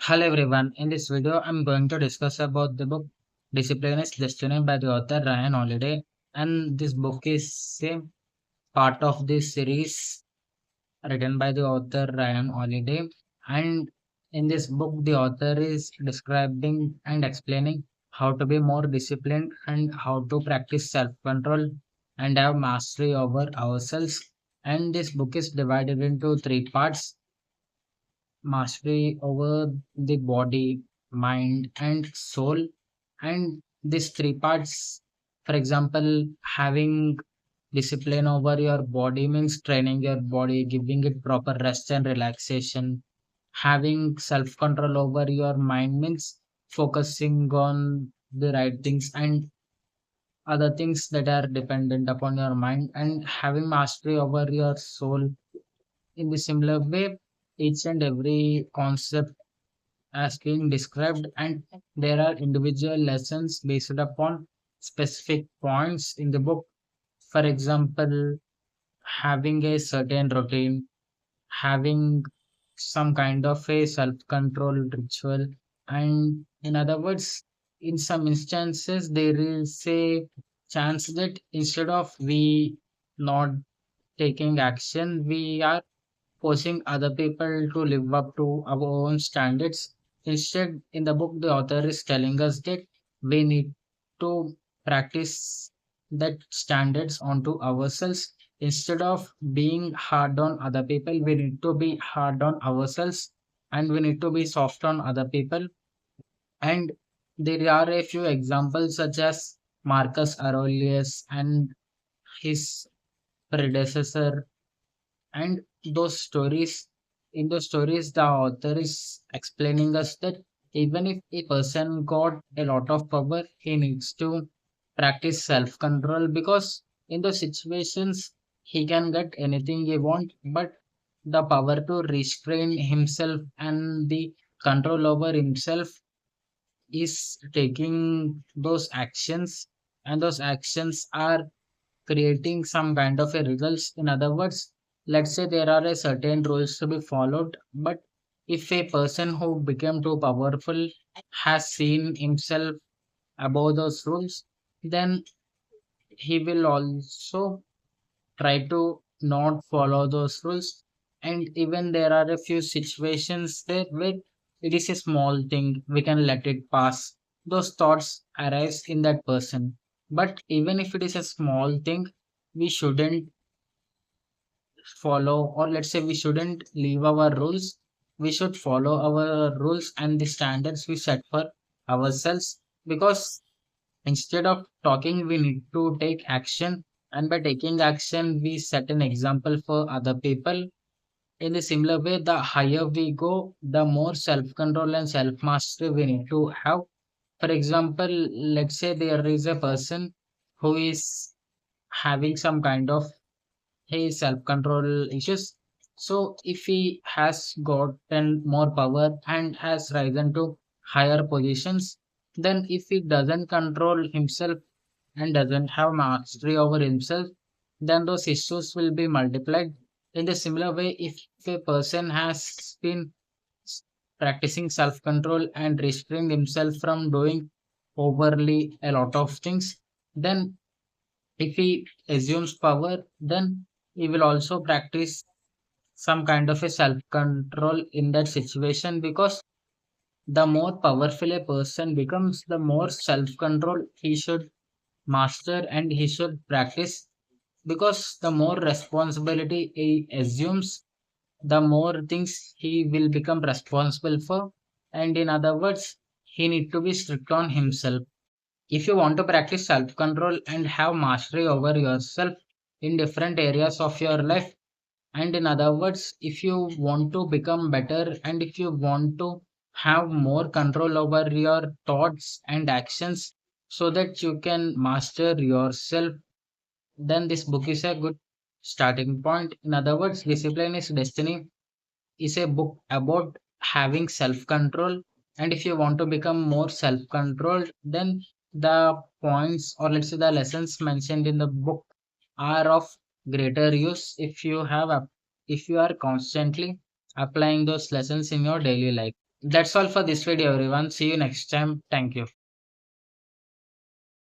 Hello everyone. In this video, I'm going to discuss about the book Discipline is Destiny by the author Ryan Holiday. And this book is a part of this series written by the author Ryan Holiday. And in this book, the author is describing and explaining how to be more disciplined and how to practice self-control and have mastery over ourselves. And this book is divided into three parts: mastery over the body, mind, and soul. And these three parts, for example, having discipline over your body means training your body, giving it proper rest and relaxation. Having self control over your mind means focusing on the right things and other things that are dependent upon your mind. And having mastery over your soul in the similar way, each and every concept as being described, and there are individual lessons based upon specific points in the book. For example, having a certain routine, having some kind of a self control ritual, and in other words, in some instances, there is a chance that instead of we not taking action, we are forcing other people to live up to our own standards. Instead, in the book, the author is telling us that we need to practice that standards onto ourselves. Instead of being hard on other people, we need to be hard on ourselves and we need to be soft on other people. And there are a few examples such as Marcus Aurelius and his predecessor, and those stories in those stories the author is explaining us that even if a person got a lot of power, he needs to practice self control, because in those situations he can get anything he want, but the power to restrain himself and the control over himself is taking those actions, and those actions are creating some kind of a results. In other words, let's say there are a certain rules to be followed, but if a person who became too powerful has seen himself above those rules, then he will also try to not follow those rules. And even there are a few situations there where it is a small thing, we can let it pass. Those thoughts arise in that person. But even if it is a small thing, we shouldn't follow, or let's say we shouldn't leave our rules. We should follow our rules and the standards we set for ourselves, because instead of talking, we need to take action. And by taking action, we set an example for other people. In a similar way, the higher we go, the more self control and self mastery we need to have. For example, let's say there is a person who is having some kind of his self control issues. So, if he has gotten more power and has risen to higher positions, then if he doesn't control himself and doesn't have mastery over himself, then those issues will be multiplied. In the similar way, if a person has been s- practicing self control and restraining himself from doing overly a lot of things, then if he assumes power, then he will also practice some kind of a self control in that situation, because the more powerful a person becomes, the more self control he should master and he should practice, because the more responsibility he assumes, the more things he will become responsible for. And in other words, he need to be strict on himself. If you want to practice self control and have mastery over yourself in different areas of your life, and in other words, if you want to become better and if you want to have more control over your thoughts and actions so that you can master yourself, then this book is a good starting point. In other words, Discipline is Destiny is a book about having self control. And if you want to become more self controlled, then the points, or let's say the lessons mentioned in the book, are of greater use if you have if you are constantly applying those lessons in your daily life. That's all for this video, everyone. See you next time. Thank you.